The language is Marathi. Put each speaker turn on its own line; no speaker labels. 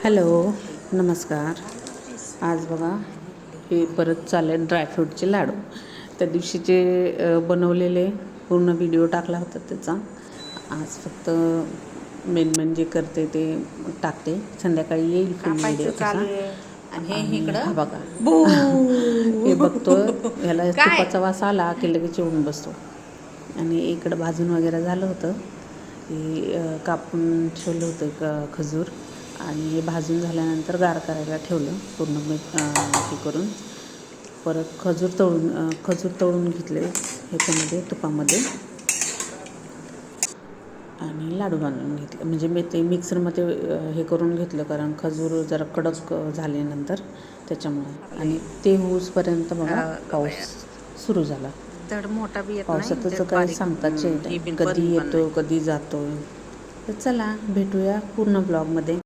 हॅलो, नमस्कार. आज बघा हे परत चालले ड्रायफ्रूटचे लाडू. त्या दिवशीचे बनवलेले पूर्ण व्हिडिओ टाकला होता त्याचा. आज फक्त मेन जे करते ते टाकते. संध्याकाळी येईल फुल व्हिडिओ तसा. आणि हा बघा हे बघतो, ह्याला तुपाचा वास आला की लगेच येऊन बसतो. आणि इकडं भाजून वगैरे झालं होतं की कापून ठेवलं होतं खजूर. आणि हे भाजून झाल्यानंतर गार करायला ठेवलं पूर्ण हे करून. परत खजूर तळून घेतले ह्याच्यामध्ये तुपामध्ये आणि लाडू बांधून घेतले. म्हणजे मी ते मिक्सरमध्ये हे करून घेतलं, कारण खजूर जरा कडक झाल्यानंतर त्याच्यामुळे. आणि ते होऊसपर्यंत बघा पाऊस सुरू झाला.
धड मोठा बी येत नाही,
पावसाचं काही सांगताच येत नाही, कधी येतो कधी जातो. तर चला भेटूया पूर्ण ब्लॉगमध्ये.